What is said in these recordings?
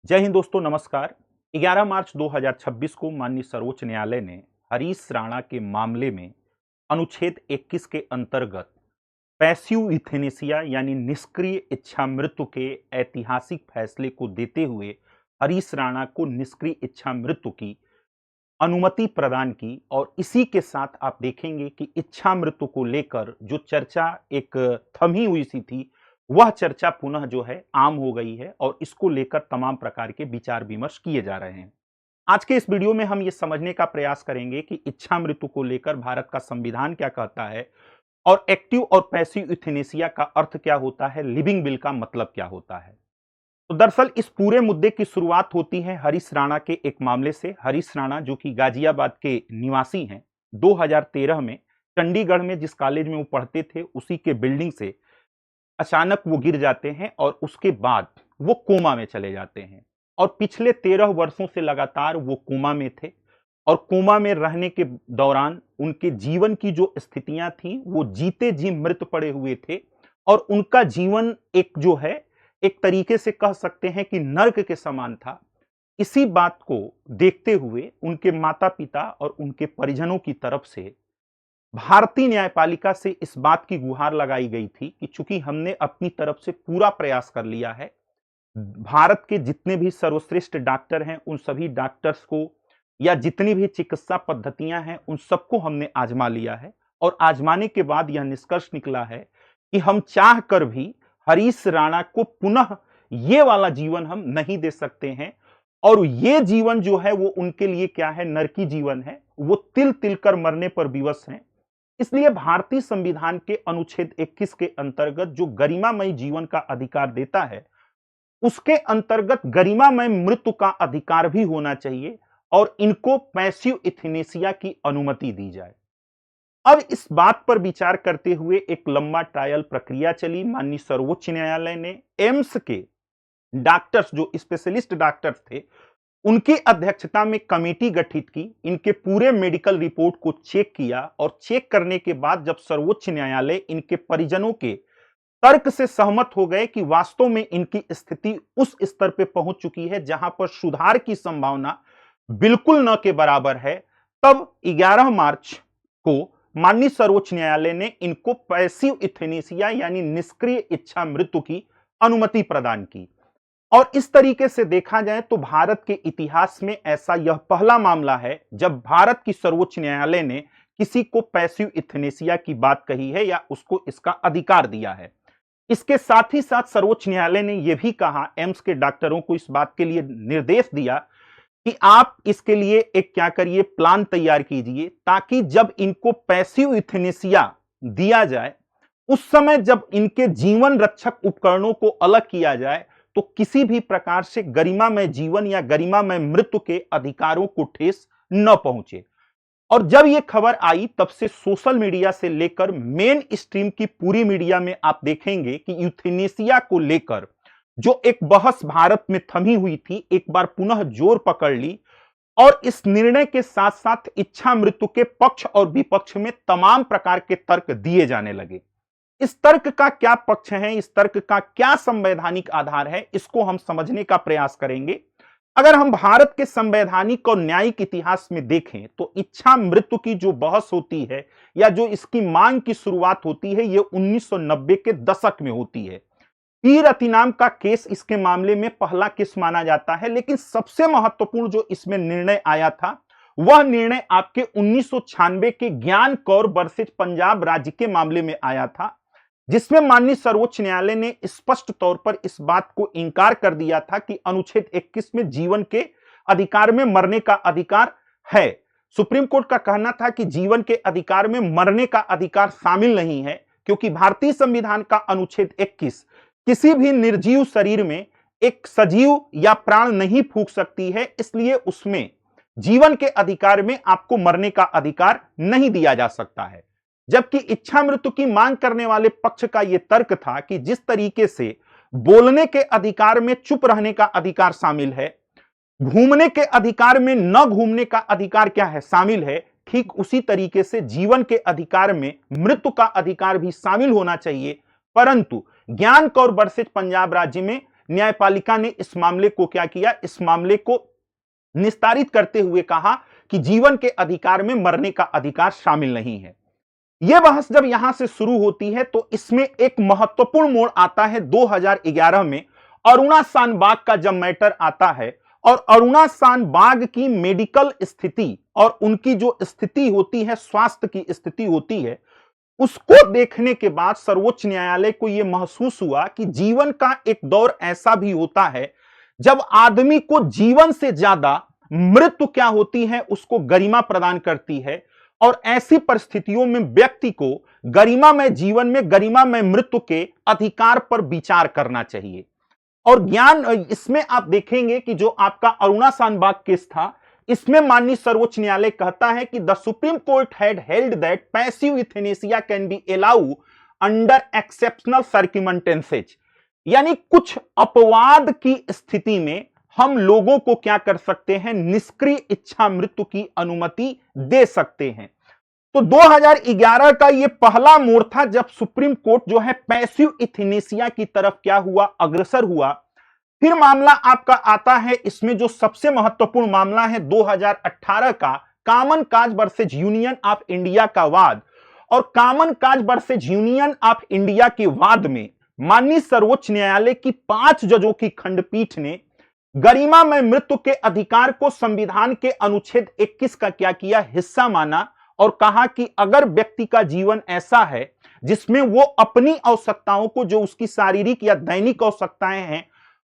जय हिंद दोस्तों, नमस्कार। 11 मार्च 2026 को माननीय सर्वोच्च न्यायालय ने हरीश राणा के मामले में अनुच्छेद 21 के अंतर्गत पैसिव यूथेनेसिया यानी निष्क्रिय इच्छा मृत्यु के ऐतिहासिक फैसले को देते हुए हरीश राणा को निष्क्रिय इच्छा मृत्यु की अनुमति प्रदान की। और इसी के साथ आप देखेंगे कि इच्छा मृत्यु को लेकर जो चर्चा एक थमी हुई सी थी, वह चर्चा पुनः जो है आम हो गई है और इसको लेकर तमाम प्रकार के विचार विमर्श किए जा रहे हैं। आज के इस वीडियो में हम ये समझने का प्रयास करेंगे कि इच्छा मृत्यु को लेकर भारत का संविधान क्या कहता है और एक्टिव और पैसिव यूथेनेसिया का अर्थ क्या होता है, लिविंग विल का मतलब क्या होता है। तो दरअसल इस पूरे मुद्दे की शुरुआत होती है हरीश राणा के एक मामले से। हरीश राणा जो कि गाजियाबाद के निवासी हैं, 2013 में चंडीगढ़ में जिस कॉलेज में वो पढ़ते थे उसी के बिल्डिंग से अचानक वो गिर जाते हैं और उसके बाद वो कोमा में चले जाते हैं। और पिछले 13 वर्षों से लगातार वो कोमा में थे और कोमा में रहने के दौरान उनके जीवन की जो स्थितियां थी वो जीते जी मृत पड़े हुए थे और उनका जीवन एक जो है एक तरीके से कह सकते हैं कि नर्क के समान था। इसी बात को देखते हुए उनके माता पिता और उनके परिजनों की तरफ से भारतीय न्यायपालिका से इस बात की गुहार लगाई गई थी कि चूंकि हमने अपनी तरफ से पूरा प्रयास कर लिया है, भारत के जितने भी सर्वश्रेष्ठ डॉक्टर हैं उन सभी डॉक्टर्स को या जितनी भी चिकित्सा पद्धतियां हैं उन सबको हमने आजमा लिया है और आजमाने के बाद यह निष्कर्ष निकला है कि हम चाह कर भी हरीश राणा को पुनः ये वाला जीवन हम नहीं दे सकते हैं। और ये जीवन जो है वो उनके लिए क्या है, नरकी जीवन है। वो तिल तिल कर मरने पर विवश हैं। इसलिए भारतीय संविधान के अनुच्छेद 21 के अंतर्गत जो गरिमामय जीवन का अधिकार देता है, उसके अंतर्गत गरिमामय मृत्यु का अधिकार भी होना चाहिए और इनको पैसिव यूथेनेसिया की अनुमति दी जाए। अब इस बात पर विचार करते हुए एक लंबा ट्रायल प्रक्रिया चली। माननीय सर्वोच्च न्यायालय ने एम्स के डॉक्टर्स, जो स्पेशलिस्ट डॉक्टर्स थे, उनकी अध्यक्षता में कमेटी गठित की। इनके पूरे मेडिकल रिपोर्ट को चेक किया और चेक करने के बाद जब सर्वोच्च न्यायालय इनके परिजनों के तर्क से सहमत हो गए कि वास्तव में इनकी स्थिति उस स्तर पे पहुंच चुकी है जहां पर सुधार की संभावना बिल्कुल न के बराबर है, तब 11 मार्च को माननीय सर्वोच्च न्यायालय ने इनको पैसिव यूथेनेसिया यानी निष्क्रिय इच्छा मृत्यु की अनुमति प्रदान की। और इस तरीके से देखा जाए तो भारत के इतिहास में ऐसा यह पहला मामला है जब भारत की सर्वोच्च न्यायालय ने किसी को पैसिव यूथेनेसिया की बात कही है या उसको इसका अधिकार दिया है। इसके साथ ही साथ सर्वोच्च न्यायालय ने यह भी कहा, एम्स के डॉक्टरों को इस बात के लिए निर्देश दिया कि आप इसके लिए एक क्या करिए, प्लान तैयार कीजिए ताकि जब इनको पैसिव यूथेनेसिया दिया जाए उस समय जब इनके जीवन रक्षक उपकरणों को अलग किया जाए तो किसी भी प्रकार से गरिमामय जीवन या गरिमामय मृत्यु के अधिकारों को ठेस न पहुंचे। और जब यह खबर आई तब से सोशल मीडिया से लेकर मेन स्ट्रीम की पूरी मीडिया में आप देखेंगे कि यूथेनेसिया को लेकर जो एक बहस भारत में थमी हुई थी, एक बार पुनः जोर पकड़ ली और इस निर्णय के साथ साथ इच्छा मृत्यु के पक्ष और विपक्ष में तमाम प्रकार के तर्क दिए जाने लगे। इस तर्क का क्या पक्ष है, इस तर्क का क्या संवैधानिक आधार है, इसको हम समझने का प्रयास करेंगे। अगर हम भारत के संवैधानिक और न्यायिक इतिहास में देखें तो इच्छा मृत्यु की जो बहस होती है या जो इसकी मांग की शुरुआत होती है, ये 1990 के दशक में होती है। पी रति नाम का केस इसके मामले में पहला केस माना जाता है, लेकिन सबसे महत्वपूर्ण जो इसमें निर्णय आया था वह निर्णय आपके 1996 के ज्ञान कौर वर्सेज पंजाब राज्य के मामले में आया था, जिसमें माननीय सर्वोच्च न्यायालय ने स्पष्ट तौर पर इस बात को इंकार कर दिया था कि अनुच्छेद 21 में जीवन के अधिकार में मरने का अधिकार है। सुप्रीम कोर्ट का कहना था कि जीवन के अधिकार में मरने का अधिकार शामिल नहीं है, क्योंकि भारतीय संविधान का अनुच्छेद 21 किसी भी निर्जीव शरीर में एक सजीव या प्राण नहीं फूंक सकती है, इसलिए उसमें जीवन के अधिकार में आपको मरने का अधिकार नहीं दिया जा सकता है। जबकि इच्छा मृत्यु की मांग करने वाले पक्ष का यह तर्क था कि जिस तरीके से बोलने के अधिकार में चुप रहने का अधिकार शामिल है, घूमने के अधिकार में न घूमने का अधिकार क्या है, शामिल है, ठीक उसी तरीके से जीवन के अधिकार में मृत्यु का अधिकार भी शामिल होना चाहिए। परंतु ज्ञान कौर वर्सेज पंजाब राज्य में न्यायपालिका ने इस मामले को क्या किया, इस मामले को निस्तारित करते हुए कहा कि जीवन के अधिकार में मरने का अधिकार शामिल नहीं है। यह बहस जब यहां से शुरू होती है तो इसमें एक महत्वपूर्ण मोड़ आता है 2011 में अरुणा शानबाग का जब मैटर आता है और अरुणा शानबाग की मेडिकल स्थिति और उनकी जो स्थिति होती है, स्वास्थ्य की स्थिति होती है, उसको देखने के बाद सर्वोच्च न्यायालय को यह महसूस हुआ कि जीवन का एक दौर ऐसा भी होता है जब आदमी को जीवन से ज्यादा मृत्यु क्या होती है उसको गरिमा प्रदान करती है और ऐसी परिस्थितियों में व्यक्ति को गरिमामय जीवन में गरिमामय मृत्यु के अधिकार पर विचार करना चाहिए। और ज्ञान इसमें आप देखेंगे कि जो आपका अरुणा शानबाग केस था, इसमें माननीय सर्वोच्च न्यायालय कहता है कि the supreme court had held that passive euthanasia can be allow under exceptional circumstances, यानी कुछ अपवाद की स्थिति में हम लोगों को क्या कर सकते हैं, निष्क्रिय इच्छा मृत्यु की अनुमति दे सकते हैं। तो 2011 का यह पहला मोड़ था जब सुप्रीम कोर्ट जो है पैसिव यूथेनेसिया की तरफ क्या हुआ, अग्रसर हुआ। फिर मामला आपका आता है, इसमें जो सबसे महत्वपूर्ण मामला है 2018 का common cause versus union of India का वाद। और common cause versus union of India के वाद में माननीय सर्वोच्च न्यायालय की 5 जजों की खंडपीठ ने गरिमामय मृत्यु के अधिकार को संविधान के अनुच्छेद 21 का क्या किया, हिस्सा माना और कहा कि अगर व्यक्ति का जीवन ऐसा है जिसमें वो अपनी आवश्यकताओं को, जो उसकी शारीरिक या दैनिक आवश्यकताएं हैं,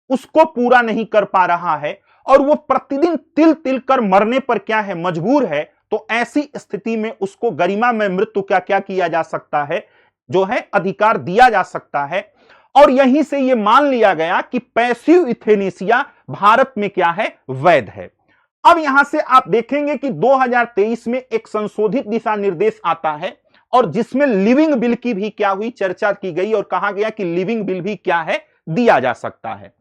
उसको पूरा नहीं कर पा रहा है और वो प्रतिदिन तिल तिल कर मरने पर क्या है, मजबूर है, तो ऐसी स्थिति में उसको गरिमामय मृत्यु क्या क्या किया जा सकता है, जो है अधिकार दिया जा सकता है। और यहीं से यह मान लिया गया कि पैसिव यूथेनेसिया भारत में क्या है, वैध है। अब यहां से आप देखेंगे कि 2023 में एक संशोधित दिशा निर्देश आता है और जिसमें लिविंग बिल की भी क्या हुई, चर्चा की गई और कहा गया कि लिविंग बिल भी क्या है, दिया जा सकता है।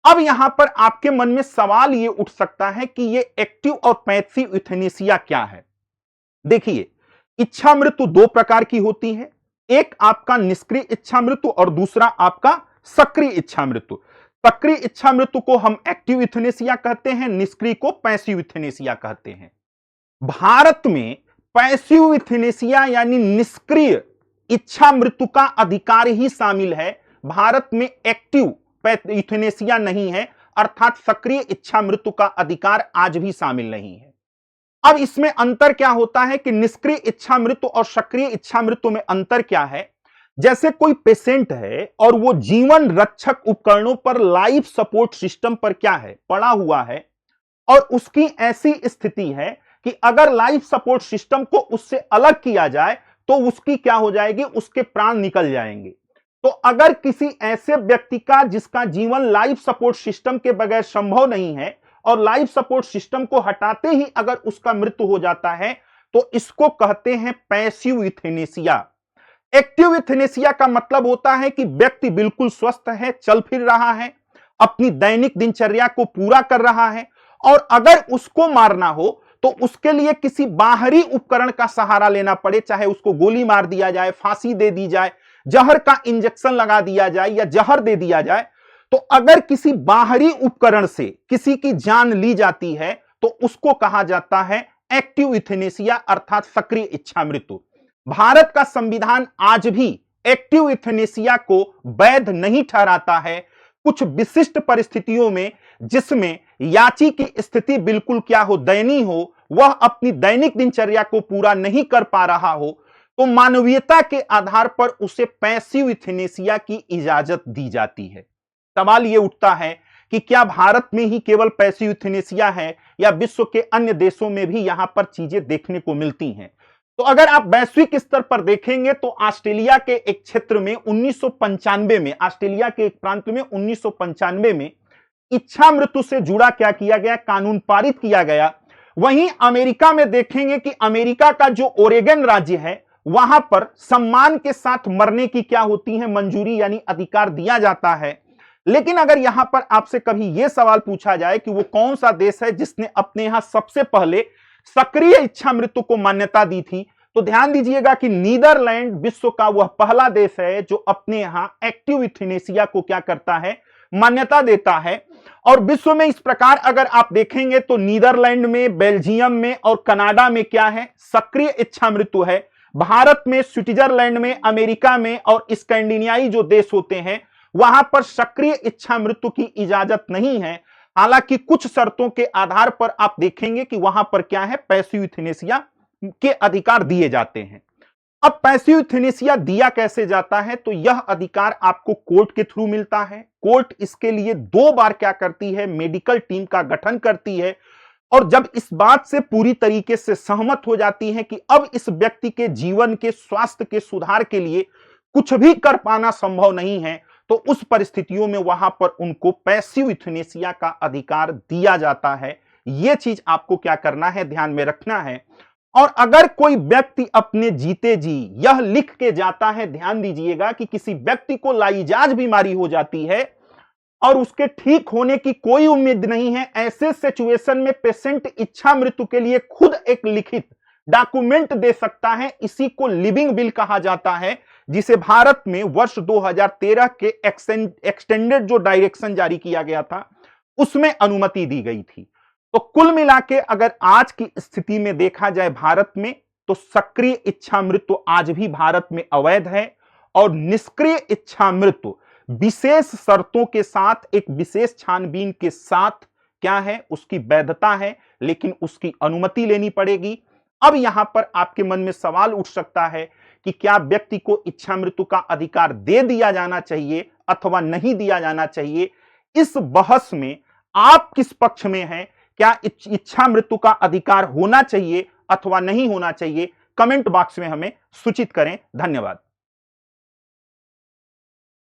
अब यहां पर आपके मन में सवाल यह उठ सकता है कि यह एक्टिव और पैसिव यूथेनेसिया क्या है। देखिए, इच्छा मृत्यु 2 प्रकार की होती है, एक आपका निष्क्रिय इच्छा मृत्यु और दूसरा आपका सक्रिय इच्छा मृत्यु। सक्रिय इच्छा मृत्यु को हम एक्टिव यूथेनेसिया कहते हैं, निष्क्रिय को पैसिव यूथेनेसिया कहते हैं। भारत में पैसिव यूथेनेसिया यानी निष्क्रिय इच्छा मृत्यु का अधिकार ही शामिल है, भारत में एक्टिव यूथेनेसिया नहीं है, अर्थात सक्रिय इच्छा मृत्यु का अधिकार आज भी शामिल नहीं है। अब इसमें अंतर क्या होता है कि निष्क्रिय इच्छा मृत्यु और सक्रिय इच्छा मृत्यु में अंतर क्या है। जैसे कोई पेशेंट है और वो जीवन रक्षक उपकरणों पर, लाइफ सपोर्ट सिस्टम पर क्या है, पड़ा हुआ है और उसकी ऐसी स्थिति है कि अगर लाइफ सपोर्ट सिस्टम को उससे अलग किया जाए तो उसकी क्या हो जाएगी, उसके प्राण निकल जाएंगे। तो अगर किसी ऐसे व्यक्ति का जिसका जीवन लाइफ सपोर्ट सिस्टम के बगैर संभव नहीं है और लाइफ सपोर्ट सिस्टम को हटाते ही अगर उसका मृत्यु हो जाता है तो इसको कहते हैं पैसिव यूथेनेसिया। एक्टिव यूथेनेसिया का मतलब होता है कि व्यक्ति बिल्कुल स्वस्थ है, चल फिर रहा है, अपनी दैनिक दिनचर्या को पूरा कर रहा है और अगर उसको मारना हो तो उसके लिए किसी बाहरी उपकरण का सहारा लेना पड़े, चाहे उसको गोली मार दिया जाए, फांसी दे दी जाए, जहर का इंजेक्शन लगा दिया जाए या जहर दे दिया जाए, तो अगर किसी बाहरी उपकरण से किसी की जान ली जाती है तो उसको कहा जाता है एक्टिव यूथेनेसिया अर्थात सक्रिय इच्छा मृत्यु। भारत का संविधान आज भी एक्टिव यूथेनेसिया को वैध नहीं ठहराता है। कुछ विशिष्ट परिस्थितियों में जिसमें याची की स्थिति बिल्कुल क्या हो, दयनीय हो, वह अपनी दैनिक दिनचर्या को पूरा नहीं कर पा रहा हो, तो मानवीयता के आधार पर उसे पैसिव यूथेनेसिया की इजाजत दी जाती है। सवाल यह उठता है कि क्या भारत में ही केवल पैसिव यूथेनेसिया है या विश्व के अन्य देशों में भी यहां पर चीजें देखने को मिलती हैं। तो अगर आप वैश्विक स्तर पर देखेंगे तो ऑस्ट्रेलिया के एक क्षेत्र में 1995 में, ऑस्ट्रेलिया के एक प्रांत में 1995 में इच्छा मृत्यु से जुड़ा क्या किया गया, कानून पारित किया गया। वहीं अमेरिका में देखेंगे कि अमेरिका का जो ओरेगन राज्य है वहां पर सम्मान के साथ मरने की क्या होती है, मंजूरी यानी अधिकार दिया जाता है। लेकिन अगर यहां पर आपसे कभी यह सवाल पूछा जाए कि वो कौन सा देश है जिसने अपने यहां सबसे पहले सक्रिय इच्छा मृत्यु को मान्यता दी थी, तो ध्यान दीजिएगा कि नीदरलैंड विश्व का वह पहला देश है जो अपने यहां एक्टिव यूथेनेसिया को क्या करता है, मान्यता देता है। और विश्व में इस प्रकार अगर आप देखेंगे तो नीदरलैंड में, बेल्जियम में और कनाडा में क्या है, सक्रिय इच्छा मृत्यु है। भारत में, स्विट्जरलैंड में, अमेरिका में और स्कैंडिनेवियाई जो देश होते हैं वहां पर सक्रिय इच्छा मृत्यु की इजाजत नहीं है। हालांकि कुछ शर्तों के आधार पर आप देखेंगे कि वहां पर क्या है, पैसिव यूथेनेसिया के अधिकार दिए जाते हैं। अब पैसिव यूथेनेसिया दिया कैसे जाता है, तो यह अधिकार आपको कोर्ट के थ्रू मिलता है। कोर्ट इसके लिए 2 बार क्या करती है, मेडिकल टीम का गठन करती है। और जब इस बात से पूरी तरीके से सहमत हो जाती है कि अब इस व्यक्ति के जीवन के स्वास्थ्य के सुधार के लिए कुछ भी कर पाना संभव नहीं है, तो उस परिस्थितियों में वहां पर उनको पैसिव यूथेनेसिया का अधिकार दिया जाता है। यह चीज आपको क्या करना है, ध्यान में रखना है। और अगर कोई व्यक्ति अपने जीते जी यह लिख के जाता है, ध्यान दीजिएगा कि किसी व्यक्ति को लाइलाज बीमारी हो जाती है और उसके ठीक होने की कोई उम्मीद नहीं है, ऐसे सिचुएशन में पेशेंट इच्छा मृत्यु के लिए खुद एक लिखित डॉक्यूमेंट दे सकता है। इसी को लिविंग विल कहा जाता है, जिसे भारत में वर्ष 2013 के एक्सटेंडेड जो डायरेक्शन जारी किया गया था उसमें अनुमति दी गई थी। तो कुल मिला के अगर आज की स्थिति में देखा जाए भारत में, तो सक्रिय इच्छा मृत्यु आज भी भारत में अवैध है। और निष्क्रिय इच्छा मृत्यु विशेष शर्तों के साथ, एक विशेष छानबीन के साथ क्या है, उसकी वैधता है, लेकिन उसकी अनुमति लेनी पड़ेगी। अब यहां पर आपके मन में सवाल उठ सकता है कि क्या व्यक्ति को इच्छा मृत्यु का अधिकार दे दिया जाना चाहिए अथवा नहीं दिया जाना चाहिए। इस बहस में आप किस पक्ष में हैं, क्या इच्छा मृत्यु का अधिकार होना चाहिए अथवा नहीं होना चाहिए, कमेंट बॉक्स में हमें सूचित करें। धन्यवाद।